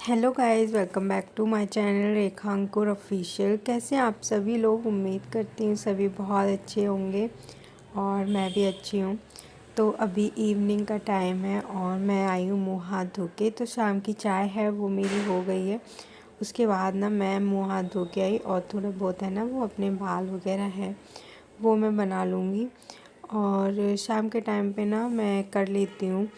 Hello guys, welcome back to my channel Rekha Ankur official. कैसे हैं आप सभी लोग? उम्मीद करती हूँ सभी बहुत अच्छे होंगे और मैं भी अच्छी हूँ। तो अभी इवनिंग का टाइम है और मैं आई हूँ मुँह हाथ धो के। तो शाम की चाय है वो मेरी हो गई है। उसके बाद ना मैं मुँह हाथ धो के आई और थोड़ा बहुत है ना वो अपने बाल वगैरह है वो मैं बना लूँगी। और शाम के टाइम पे ना मैं कर लेती हूँ,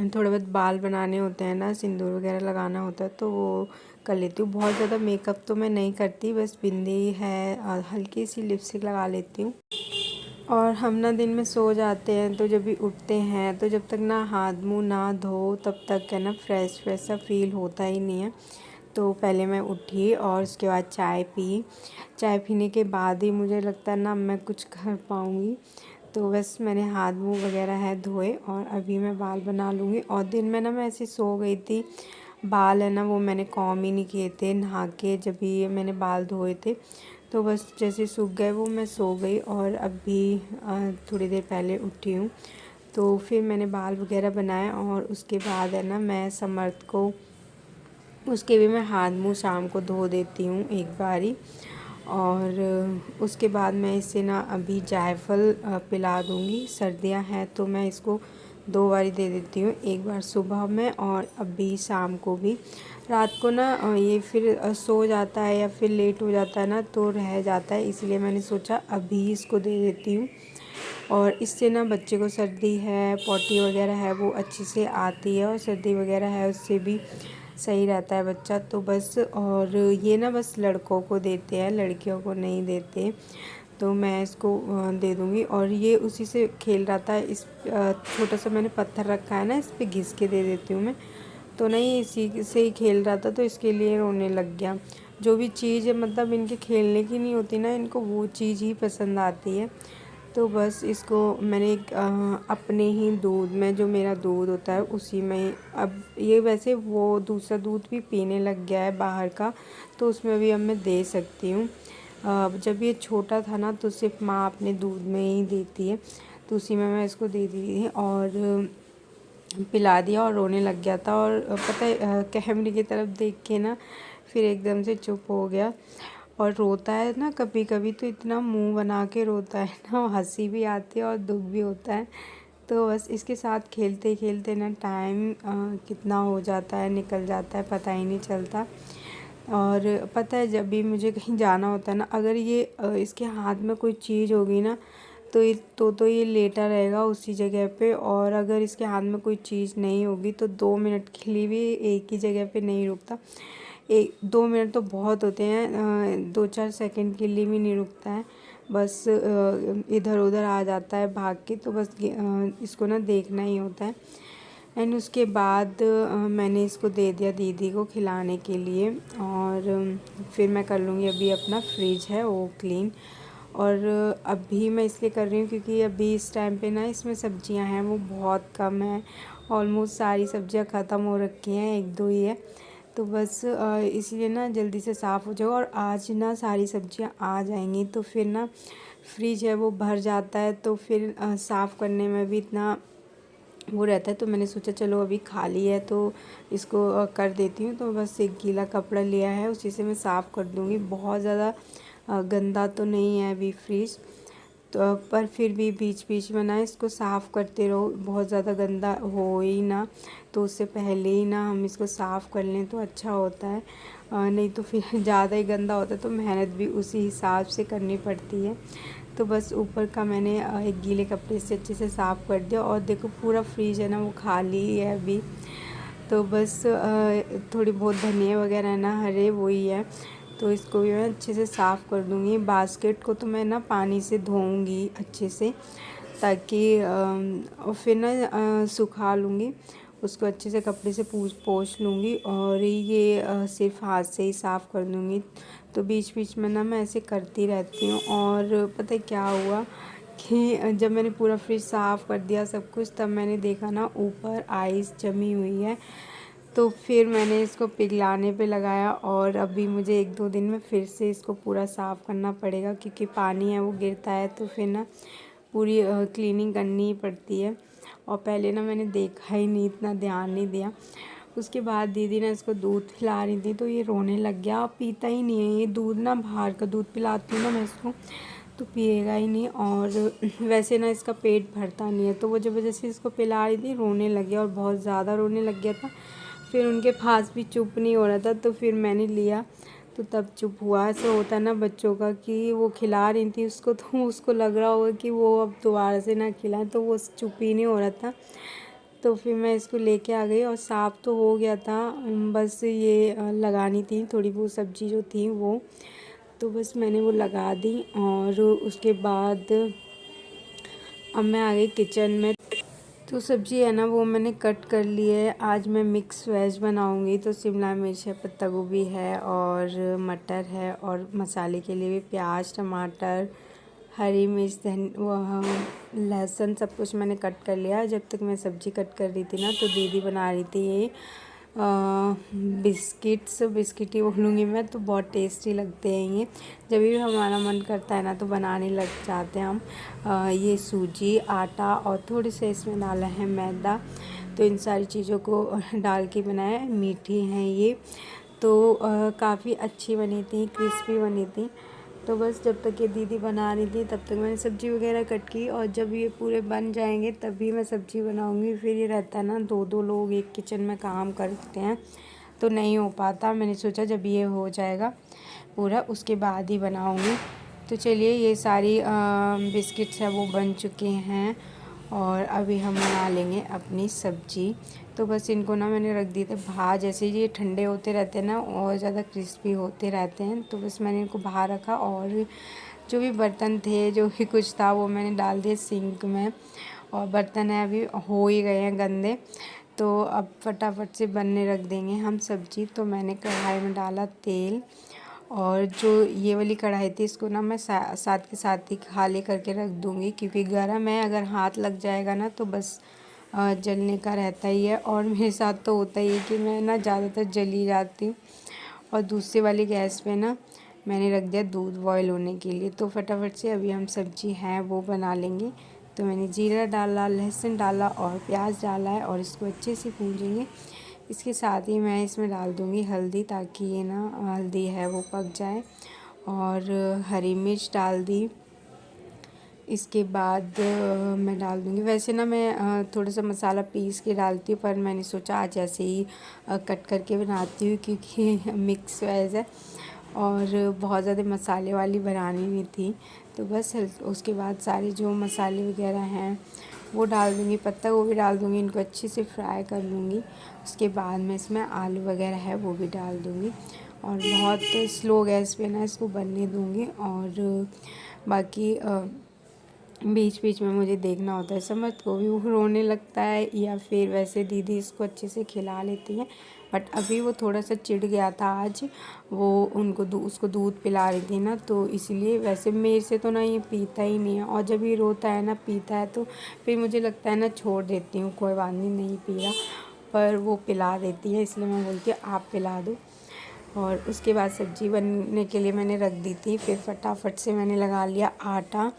थोड़ा बहुत बाल बनाने होते हैं ना, सिंदूर वगैरह लगाना होता है तो वो कर लेती हूँ। बहुत ज़्यादा मेकअप तो मैं नहीं करती, बस बिंदी है और हल्की सी लिपस्टिक लगा लेती हूँ। और हम ना दिन में सो जाते हैं तो जब भी उठते हैं तो जब तक ना हाथ मुंह ना धो तब तक है ना फ्रेश सा फील होता ही नहीं है। तो पहले मैं उठी और उसके बाद चाय पी। चाय पीने के बाद ही मुझे लगता है ना मैं कुछ कर पाऊँगी। तो बस मैंने हाथ मुंह वगैरह है धोए और अभी मैं बाल बना लूँगी। और दिन में ना मैं ऐसे सो गई थी, बाल है ना वो मैंने कॉम ही नहीं किए थे नहा के, जब भी मैंने बाल धोए थे तो बस जैसे सूख गए वो मैं सो गई। और अभी थोड़ी देर पहले उठी हूँ तो फिर मैंने बाल वगैरह बनाए और उसके बाद है ना मैं समर्थ को उसके भी मैं हाथ मुँह शाम को धो देती हूँ एक बारी। और उसके बाद मैं इसे ना अभी जायफल पिला दूँगी। सर्दियाँ हैं तो मैं इसको 2 बारी दे देती हूँ, एक बार सुबह में और अभी शाम को भी। रात को ना ये फिर सो जाता है या फिर लेट हो जाता है ना तो रह जाता है, इसलिए मैंने सोचा अभी इसको दे देती हूँ। और इससे ना बच्चे को सर्दी है, पॉटी वगैरह है वो अच्छे से आती है और सर्दी वगैरह है उससे भी सही रहता है बच्चा। तो बस, और ये ना बस लड़कों को देते हैं, लड़कियों को नहीं देते। तो मैं इसको दे दूँगी। और ये उसी से खेल रहा था, इस छोटा सा मैंने पत्थर रखा है ना, इस पे घिस के दे देती हूँ मैं। तो नहीं, इसी से ही खेल रहा था तो इसके लिए रोने लग गया। जो भी चीज़ मतलब इनके खेलने की नहीं होती ना, इनको वो चीज़ ही पसंद आती है। तो बस इसको मैंने एक अपने ही दूध में, जो मेरा दूध होता है उसी में, अब ये वैसे वो दूसरा दूध भी पीने लग गया है बाहर का, तो उसमें भी अब मैं दे सकती हूँ। जब ये छोटा था ना तो सिर्फ माँ अपने दूध में ही देती है, तो उसी में मैं इसको दे दी थी और पिला दिया और रोने लग गया था। और पता है कैमरे की तरफ देख के ना फिर एकदम से चुप हो गया। और रोता है ना कभी कभी तो इतना मुंह बना के रोता है ना, हंसी भी आती है और दुख भी होता है। तो बस इसके साथ खेलते खेलते ना टाइम कितना हो जाता है, निकल जाता है, पता ही नहीं चलता। और पता है जब भी मुझे कहीं जाना होता है ना, अगर ये इसके हाथ में कोई चीज़ होगी ना तो ये लेटा रहेगा उसी जगह पे। और अगर इसके हाथ में कोई चीज़ नहीं होगी तो 2 मिनट के लिए भी एक ही जगह पे नहीं रुकता। 1-2 मिनट तो बहुत होते हैं, 2-4 सेकंड के लिए भी नहीं रुकता है। बस इधर उधर आ जाता है भाग के। तो बस इसको ना देखना ही होता है। एंड उसके बाद मैंने इसको दे दिया दीदी को खिलाने के लिए। और फिर मैं कर लूँगी, अभी अपना फ्रिज है वो क्लीन। और अभी मैं इसलिए कर रही हूँ क्योंकि अभी इस टाइम पे ना इसमें सब्जियां हैं वो बहुत कम है। ऑलमोस्ट सारी सब्जियां ख़त्म हो रखी हैं, 1-2 ही है। तो बस इसलिए ना जल्दी से साफ़ हो जाएगा और आज ना सारी सब्जियां आ जाएंगी तो फिर ना फ्रिज है वो भर जाता है, तो फिर साफ़ करने में भी इतना वो रहता है। तो मैंने सोचा चलो अभी खाली है तो इसको कर देती हूँ। तो बस एक गीला कपड़ा लिया है उसी से मैं साफ़ कर दूँगी। बहुत ज़्यादा गंदा तो नहीं है अभी फ्रिज, तो पर फिर भी बीच बीच में ना इसको साफ़ करते रहो, बहुत ज़्यादा गंदा हो ही ना, तो उससे पहले ही ना हम इसको साफ़ कर लें तो अच्छा होता है। नहीं तो फिर ज़्यादा ही गंदा होता है तो मेहनत भी उसी हिसाब से करनी पड़ती है। तो बस ऊपर का मैंने एक गीले कपड़े से अच्छे से साफ़ कर दिया। और देखो पूरा फ्रिज है ना वो खाली ही है अभी। तो बस थोड़ी बहुत धनिया वगैरह है ना हरे वही है, तो इसको भी मैं अच्छे से साफ़ कर दूँगी। बास्केट को तो मैं ना पानी से धोऊँगी अच्छे से, ताकि और फिर ना सुखा लूँगी उसको, अच्छे से कपड़े से पोंछ लूँगी। और ये सिर्फ हाथ से ही साफ़ कर दूँगी। तो बीच बीच में ना मैं ऐसे करती रहती हूँ। और पता है क्या हुआ कि जब मैंने पूरा फ्रिज साफ़ कर दिया सब कुछ, तब मैंने देखा ना ऊपर आइस जमी हुई है। तो फिर मैंने इसको पिघलाने पे लगाया और अभी मुझे 1-2 दिन में फिर से इसको पूरा साफ़ करना पड़ेगा, क्योंकि पानी है वो गिरता है तो फिर ना पूरी क्लीनिंग करनी ही पड़ती है। और पहले ना मैंने देखा ही नहीं, इतना ध्यान नहीं दिया। उसके बाद दीदी ने इसको दूध पिला रही थी तो ये रोने लग गया। पीता ही नहीं है ये दूध ना, बाहर का दूध पिलाती हूँ ना मैं इसको तो पिएगा ही नहीं। और वैसे ना इसका पेट भरता नहीं है, तो वो ज़बरदस्ती इसको पिला रही थी, रोने लग गया और बहुत ज़्यादा रोने लग गया था। फिर उनके पास भी चुप नहीं हो रहा था, तो फिर मैंने लिया तो तब चुप हुआ। ऐसा होता है ना बच्चों का कि वो खिला रही थी उसको, तो उसको लग रहा होगा कि वो अब दोबारा से ना खिलाएं, तो वो चुप ही नहीं हो रहा था। तो फिर मैं इसको लेके आ गई और साफ़ तो हो गया था, बस ये लगानी थी थोड़ी बहुत सब्ज़ी जो थी वो, तो बस मैंने वो लगा दी। और उसके बाद अब मैं आ गई किचन में। तो सब्ज़ी है ना वो मैंने कट कर ली है। आज मैं मिक्स वेज बनाऊंगी, तो शिमला मिर्च है, पत्ता गोभी है और मटर है, और मसाले के लिए भी प्याज, टमाटर, हरी मिर्च, लहसुन सब कुछ मैंने कट कर लिया। जब तक मैं सब्ज़ी कट कर रही थी ना तो दीदी बना रही थी ये बिस्किट ही बोलूँगी मैं, तो बहुत टेस्टी लगते हैं ये। जब भी हमारा मन करता है ना तो बनाने लग जाते हैं हम। ये सूजी, आटा और थोड़े से इसमें डाला है मैदा, तो इन सारी चीज़ों को डाल के बनाया। मीठी हैं ये, तो काफ़ी अच्छी बनी थी, क्रिस्पी बनी थी। तो बस जब तक ये दीदी बना रही थी तब तक मैंने सब्ज़ी वगैरह कट की, और जब ये पूरे बन जाएंगे तभी मैं सब्ज़ी बनाऊंगी। फिर ये रहता है ना दो दो लोग एक किचन में काम करते हैं तो नहीं हो पाता। मैंने सोचा जब ये हो जाएगा पूरा उसके बाद ही बनाऊंगी। तो चलिए ये सारी बिस्किट्स है वो बन चुके हैं, और अभी हम बना लेंगे अपनी सब्ज़ी। तो बस इनको ना मैंने रख दी थी बाहर, जैसे ये ठंडे होते रहते हैं ना और ज़्यादा क्रिस्पी होते रहते हैं, तो बस मैंने इनको बाहर रखा। और जो भी बर्तन थे, जो भी कुछ था वो मैंने डाल दिया सिंक में, और बर्तन है अभी हो ही गए हैं गंदे, तो अब फटाफट से बनने रख देंगे हम सब्ज़ी। तो मैंने कढ़ाई में डाला तेल, और जो ये वाली कढ़ाई थी इसको ना मैं साथ के साथ ही खाली करके रख दूँगी, क्योंकि गर्म है, अगर हाथ लग जाएगा ना तो बस जलने का रहता ही है। और मेरे साथ तो होता ही है कि मैं ना ज़्यादातर जली जाती हूँ। और दूसरे वाली गैस पे ना मैंने रख दिया दूध बॉयल होने के लिए। तो फटाफट से अभी हम सब्ज़ी है वो बना लेंगे। तो मैंने जीरा डाला, लहसुन डाला और प्याज डाला है, और इसको अच्छे से भूंजेंगे। इसके साथ ही मैं इसमें डाल दूँगी हल्दी, ताकि ये ना हल्दी है वो पक जाए, और हरी मिर्च डाल दी। इसके बाद मैं डाल दूँगी, वैसे ना मैं थोड़ा सा मसाला पीस के डालती हूँ, पर मैंने सोचा आज ऐसे ही कट करके बनाती हूँ, क्योंकि मिक्स वेज है और बहुत ज़्यादा मसाले वाली बनानी नहीं थी। तो बस उसके बाद सारे जो मसाले वगैरह हैं वो डाल दूँगी, पत्ता गोभी डाल दूँगी, इनको अच्छे से फ्राई कर लूँगी। उसके बाद मैं इसमें आलू वगैरह है वो भी डाल दूँगी, और बहुत स्लो गैस पे ना इसको बनने दूँगी। और बाकी बीच बीच में मुझे देखना होता है, समझ को भी वो रोने लगता है, या फिर वैसे दीदी इसको अच्छे से खिला लेती हैं। बट अभी वो थोड़ा सा चिढ़ गया था आज, वो उसको दूध पिला रही थी ना, तो इसलिए। वैसे मेरे से तो ना ये पीता ही नहीं है, और जब ये रोता है ना पीता है तो फिर मुझे लगता है ना छोड़ देती हूँ, कोई बात नहीं पी रहा, पर वो पिला देती है, इसलिए मैं बोलती हूँ आप पिला दो। और उसके बाद सब्ज़ी बनने के लिए मैंने रख दी थी। फिर फटाफट से मैंने लगा लिया आटा,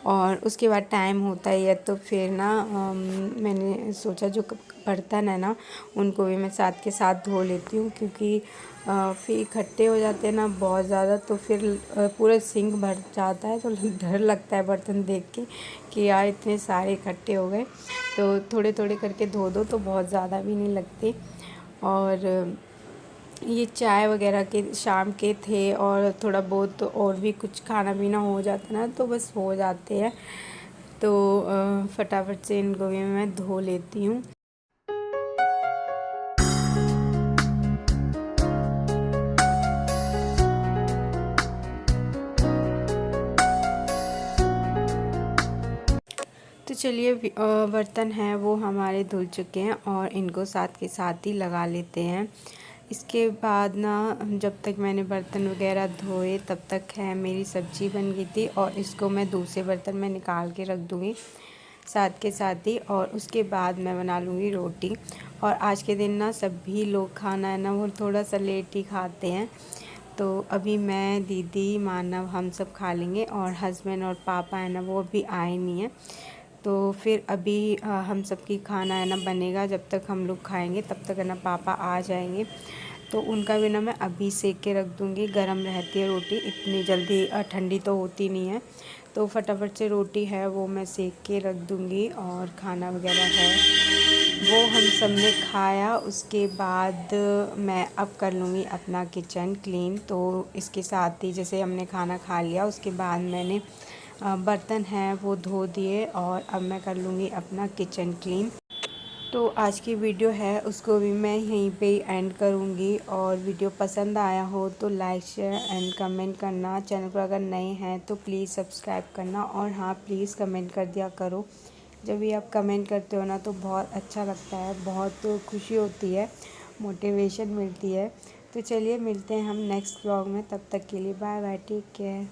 और उसके बाद टाइम होता ही है, तो फिर ना मैंने सोचा जो बर्तन है ना उनको भी मैं साथ के साथ धो लेती हूँ, क्योंकि फिर इकट्ठे हो जाते हैं ना बहुत ज़्यादा, तो फिर पूरा सिंक भर जाता है, तो डर लगता है बर्तन देख के कि यार इतने सारे इकट्ठे हो गए। तो थोड़े थोड़े करके धो दो तो बहुत ज़्यादा भी नहीं लगते। और ये चाय वगैरह के शाम के थे, और थोड़ा बहुत तो और भी कुछ खाना पीना हो जाता ना तो बस हो जाते हैं। तो फटाफट से इनको भी मैं धो लेती हूँ। तो चलिए बर्तन हैं वो हमारे धुल चुके हैं, और इनको साथ के साथ ही लगा लेते हैं। इसके बाद ना जब तक मैंने बर्तन वगैरह धोए तब तक है मेरी सब्ज़ी बन गई थी, और इसको मैं दूसरे बर्तन में निकाल के रख दूँगी साथ के साथ ही। और उसके बाद मैं बना लूँगी रोटी। और आज के दिन ना सभी लोग खाना है ना वो थोड़ा सा लेट ही खाते हैं, तो अभी मैं, दीदी, मानव हम सब खा लेंगे, और हस्बैंड और पापा है ना वो अभी आए नहीं हैं, तो फिर अभी हम सबकी खाना है ना बनेगा, जब तक हम लोग खाएंगे तब तक है ना पापा आ जाएंगे। तो उनका भी ना मैं अभी सेक के रख दूँगी, गरम रहती है रोटी, इतनी जल्दी ठंडी तो होती नहीं है। तो फटाफट से रोटी है वो मैं सेक के रख दूँगी, और खाना वगैरह है वो हम सब ने खाया। उसके बाद मैं अब कर लूँगी अपना किचन क्लीन। तो इसके साथ ही जैसे हमने खाना खा लिया उसके बाद मैंने बर्तन हैं वो धो दिए, और अब मैं कर लूँगी अपना किचन क्लीन। तो आज की वीडियो है उसको भी मैं यहीं पे ही एंड करूँगी। और वीडियो पसंद आया हो तो लाइक शेयर एंड कमेंट करना। चैनल पर अगर नए हैं तो प्लीज़ सब्सक्राइब करना, और हाँ प्लीज़ कमेंट कर दिया करो। जब भी आप कमेंट करते हो ना तो बहुत अच्छा लगता है, बहुत खुशी होती है, मोटिवेशन मिलती है। तो चलिए मिलते हैं हम नेक्स्ट व्लॉग में, तब तक के लिए बाय बाय, टेक केयर।